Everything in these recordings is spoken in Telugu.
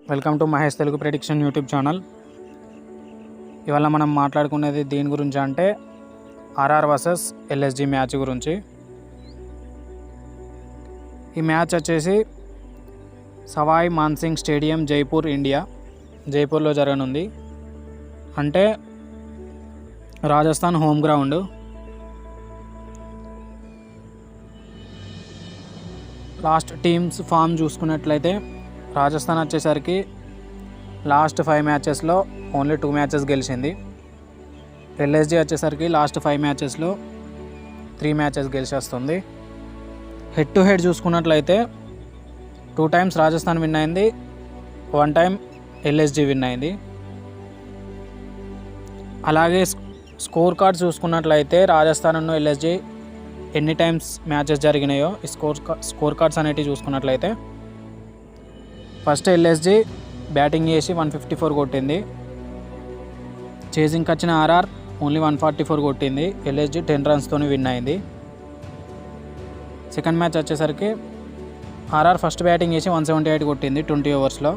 Welcome to Mahesh Telugu prediction YouTube channel. ఇవాళ మనం మాట్లాడుకునేది దేని గురించి అంటే ఆర్ఆర్ వర్సెస్ ఎల్ఎస్జి మ్యాచ్ గురించి. ఈ మ్యాచ్ వచ్చేసి సవాయ్ మాన్సింగ్ స్టేడియం, జైపూర్, ఇండియా, జైపూర్లో జరగనుంది. అంటే Rajasthan home ground. Last teams form చూసుకున్నట్లయితే రాజస్థాన్ వచ్చేసరికి లాస్ట్ 5 మ్యాచెస్లో ఓన్లీ 2 మ్యాచెస్ గెలిచింది. ఎల్ఎస్జి వచ్చేసరికి లాస్ట్ 5 మ్యాచెస్లో 3 మ్యాచెస్ గెలిచేస్తుంది. హెడ్ టు హెడ్ చూసుకున్నట్లయితే 2 టైమ్స్ రాజస్థాన్ విన్ అయింది, 1 టైం ఎల్ఎస్జి విన్ అయింది. అలాగే స్కోర్ కార్డ్ చూసుకున్నట్లయితే రాజస్థాన్ ఉన్న ఎల్ఎస్జి ఎన్ని టైమ్స్ మ్యాచెస్ జరిగినాయో ఈ స్కోర్ కార్డ్స్ అనేటివి చూసుకున్నట్లయితే ఫస్ట్ ఎల్ఎస్జి బ్యాటింగ్ చేసి 154 కొట్టింది. చేజింగ్కి వచ్చిన ఆర్ఆర్ ఓన్లీ 144 కొట్టింది. ఎల్ఎస్జి 10 రన్స్తో విన్ అయింది. సెకండ్ మ్యాచ్ వచ్చేసరికి ఆర్ఆర్ ఫస్ట్ బ్యాటింగ్ చేసి 178 కొట్టింది 20 ఓవర్స్లో.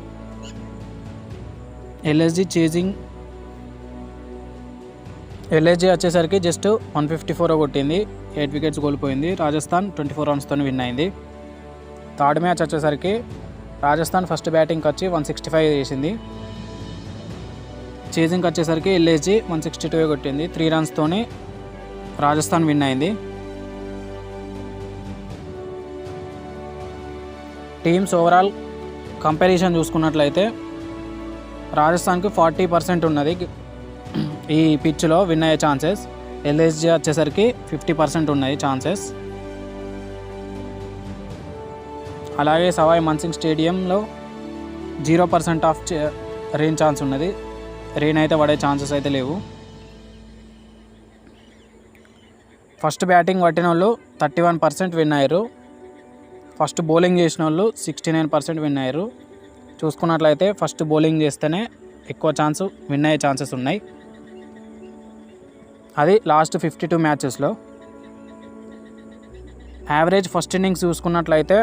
ఎల్ఎస్జి వచ్చేసరికి జస్ట్ 154 కొట్టింది, 8 వికెట్స్ కోల్పోయింది. రాజస్థాన్ 24 రన్స్తో విన్ అయింది. థర్డ్ మ్యాచ్ వచ్చేసరికి రాజస్థాన్ ఫస్ట్ బ్యాటింగ్కి వచ్చి 165 చేసింది. చేజింగ్కి వచ్చేసరికి ఎల్ఎస్జి 162 కొట్టింది. 3 రన్స్తోనే రాజస్థాన్ విన్ అయింది. టీమ్స్ ఓవరాల్ కంపారిజన్ చూసుకున్నట్లయితే రాజస్థాన్కి 40% ఉన్నది ఈ పిచ్లో విన్ అయ్యే ఛాన్సెస్. ఎల్ఎస్జి వచ్చేసరికి 50% ఉన్నాయి ఛాన్సెస్. అలాగే సవాయ్ మాన్సింగ్ స్టేడియంలో 0% ఆఫ్ రెయిన్ ఛాన్స్ ఉన్నది. రెయిన్ అయితే పడే ఛాన్సెస్ అయితే లేవు. ఫస్ట్ బ్యాటింగ్ పట్టిన వాళ్ళు 31% విన్ అయ్యారు. ఫస్ట్ బౌలింగ్ చేసిన వాళ్ళు 69% విన్ అయ్యారు. చూసుకున్నట్లయితే ఫస్ట్ బౌలింగ్ చేస్తేనే ఎక్కువ ఛాన్స్ విన్ అయ్యే ఛాన్సెస్ ఉన్నాయి. అది లాస్ట్ 52 మ్యాచెస్లో. యావరేజ్ ఫస్ట్ ఇన్నింగ్స్ చూసుకున్నట్లయితే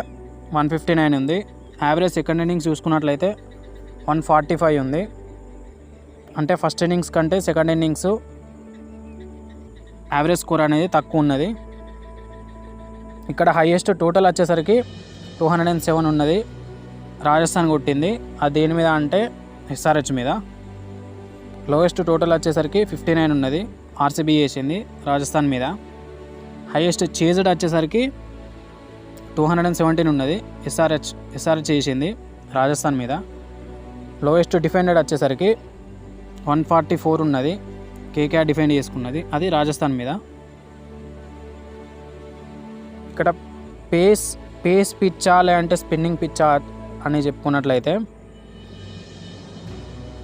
159 ఉంది. యావరేజ్ సెకండ్ ఇన్నింగ్స్ చూసుకున్నట్లయితే 145 ఉంది. అంటే ఫస్ట్ ఇన్నింగ్స్ కంటే సెకండ్ ఇన్నింగ్స్ యావరేజ్ స్కోర్ అనేది తక్కువ ఉన్నది. ఇక్కడ హైయెస్ట్ టోటల్ వచ్చేసరికి 207 ఉన్నది రాజస్థాన్ కొట్టింది. అది దేని మీద అంటే ఎస్ఆర్హెచ్ మీద. లోయెస్ట్ టోటల్ వచ్చేసరికి 59 ఉన్నది, ఆర్సీబీ చేసింది రాజస్థాన్ మీద. హైయెస్ట్ చేజ్డ్ వచ్చేసరికి 217 ఉన్నది, ఎస్ఆర్హెచ్ చేసింది రాజస్థాన్ మీద. లోయెస్ట్ డిఫెండెడ్ వచ్చేసరికి 144 ఉన్నది, కేకేఆర్ డిఫెండ్ చేసుకున్నది, అది రాజస్థాన్ మీద. ఇక్కడ పేస్ పిచ్చా లేదంటే స్పిన్నింగ్ పిచ్చా అని చెప్పుకున్నట్లయితే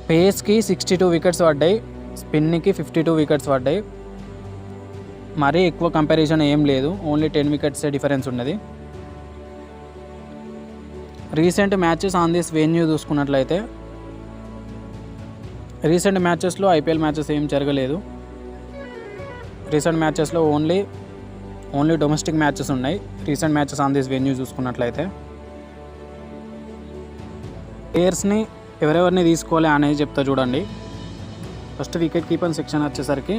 పేస్కి 62 వికెట్స్ పడ్డాయి, స్పిన్కి 52 వికెట్స్ పడ్డాయి. మరీ ఎక్కువ కంపారిజన్ ఏం లేదు, ఓన్లీ 10 వికెట్స్ డిఫరెన్స్ ఉన్నది. Recent matches on this venue చూసుకున్నట్లయితే రీసెంట్ మ్యాచెస్లో ఐపీఎల్ మ్యాచెస్ ఏం జరగలేదు. రీసెంట్ మ్యాచెస్లో ఓన్లీ డొమెస్టిక్ మ్యాచెస్ ఉన్నాయి. Recent matches on this venue చూసుకున్నట్లయితే ప్లేయర్స్ని ఎవరెవరిని తీసుకోవాలి అనేది చెప్తా చూడండి. ఫస్ట్ వికెట్ కీపర్ సెక్షన్ వచ్చేసరికి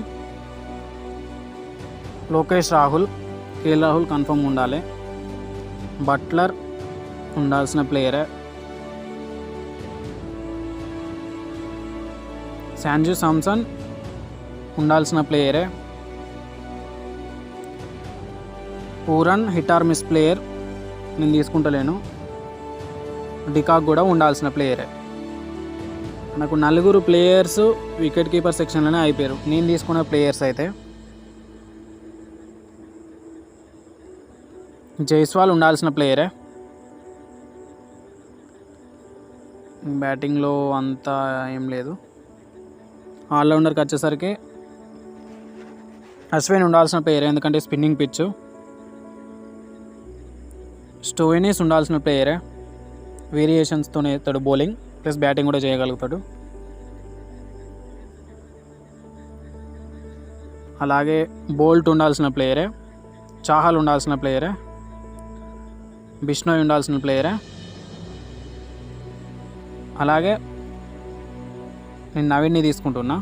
లోకేష్ రాహుల్, కేఎల్ రాహుల్ కన్ఫర్మ్ ఉండాలి. బట్లర్ ఉండాల్సిన ప్లేయరే. శాంజు సామ్సన్ ఉండాల్సిన ప్లేయరే. Pooran hit or miss player, నేను తీసుకుంటలేను. డికాక్ కూడా ఉండాల్సిన ప్లేయరే. నాకు 4 ప్లేయర్స్ వికెట్ కీపర్ సెక్షన్లోనే అయిపోయారు నేను తీసుకున్న ప్లేయర్స్ అయితే. జైస్వాల్ ఉండాల్సిన ప్లేయరే. బ్యాటింగ్లో అంతా ఏం లేదు. ఆల్రౌండర్కి వచ్చేసరికి అశ్విన్ ఉండాల్సిన ప్లేయరే, ఎందుకంటే స్పిన్నింగ్ పిచ్. స్టోయినిస్ ఉండాల్సిన ప్లేయరే, వేరియేషన్స్తోనే వేస్తాడు బౌలింగ్ ప్లస్ బ్యాటింగ్ కూడా చేయగలుగుతాడు. అలాగే బోల్ట్ ఉండాల్సిన ప్లేయరే, చాహల్ ఉండాల్సిన ప్లేయరే, బిష్నోయ్ ఉండాల్సిన ప్లేయరే. అలాగే నేను నవీన్ని తీసుకుంటున్నా.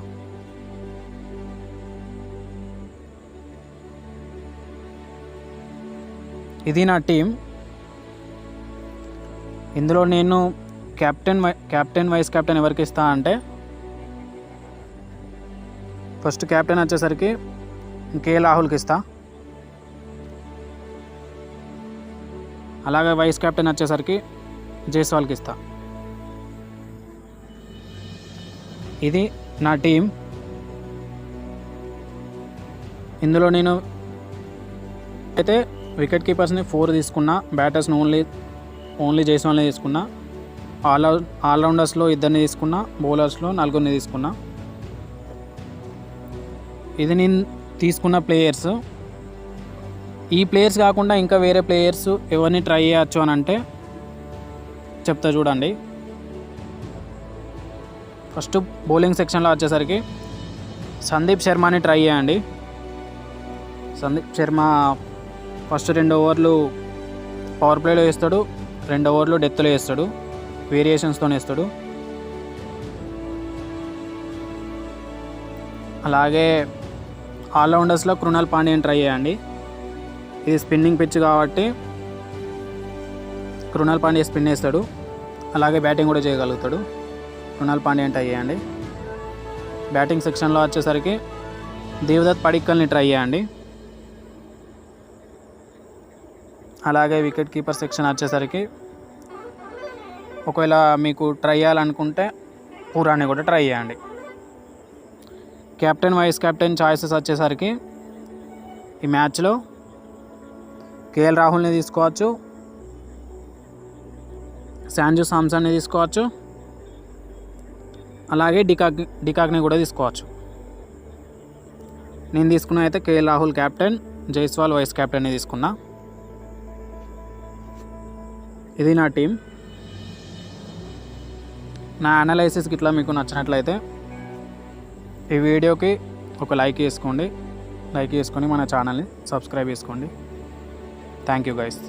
ఇది నా టీం. ఇందులో నేను కెప్టెన్ వైస్ కెప్టెన్ ఎవరికి ఇస్తా అంటే, ఫస్ట్ కెప్టెన్ వచ్చేసరికి కేఎల్ రాహుల్కి ఇస్తా. అలాగే వైస్ కెప్టెన్ వచ్చేసరికి జైస్వాల్కి ఇస్తా. ఇది నా టీం. ఇందులో నేను అయితే వికెట్ కీపర్స్ని 4 తీసుకున్నా, బ్యాటర్స్ని ఓన్లీ జైస్వాల్ని తీసుకున్నా, ఆల్రౌండర్స్లో 2 తీసుకున్నా, బౌలర్స్లో 4 తీసుకున్నా. ఇది నేను తీసుకున్న ప్లేయర్స్. ఈ ప్లేయర్స్ కాకుండా ఇంకా వేరే ప్లేయర్స్ ఎవరిని ట్రై చేయొచ్చు అని అంటే చెప్తా చూడండి. ఫస్ట్ బౌలింగ్ సెక్షన్లో వచ్చేసరికి సందీప్ శర్మని ట్రై చేయండి. సందీప్ శర్మ ఫస్ట్ 2 ఓవర్లు పవర్ ప్లేలో వేస్తాడు, 2 ఓవర్లు డెత్లో వేస్తాడు, వేరియేషన్స్తో వేస్తాడు. అలాగే ఆల్రౌండర్స్లో కృణాల్ పాండ్యాని ట్రై చేయండి. ఇది స్పిన్నింగ్ పిచ్ కాబట్టి కృణాల్ పాండ్యా స్పిన్ వేస్తాడు, అలాగే బ్యాటింగ్ కూడా చేయగలుగుతాడు. కృణాల్ పాండ్యాని ట్రై చేయండి. బ్యాటింగ్ సెక్షన్లో వచ్చేసరికి దేవదత్ పడిక్కల్ని ట్రై చేయండి. అలాగే వికెట్ కీపర్ సెక్షన్ వచ్చేసరికి ఒకవేళ మీకు ట్రై చేయాలనుకుంటే పురాణి కూడా ట్రై చేయండి. కెప్టెన్ వైస్ కెప్టెన్ చాయిసెస్ వచ్చేసరికి ఈ మ్యాచ్లో కేఎల్ రాహుల్ని తీసుకోవచ్చు, శాంజు సామ్సన్ని తీసుకోవచ్చు, అలాగే డికాక్ని కూడా తీసుకోవచ్చు. నేను తీసుకున్న అయితే KL Rahul captain, Jaiswal vice కెప్టెన్ని తీసుకున్నా. ఇది నా టీం. నా అనాలైసిస్కి ఇట్లా మీకు నచ్చినట్లయితే ఈ వీడియోకి ఒక లైక్ చేసుకొని మన ఛానల్ని సబ్స్క్రైబ్ చేసుకోండి. Thank you guys.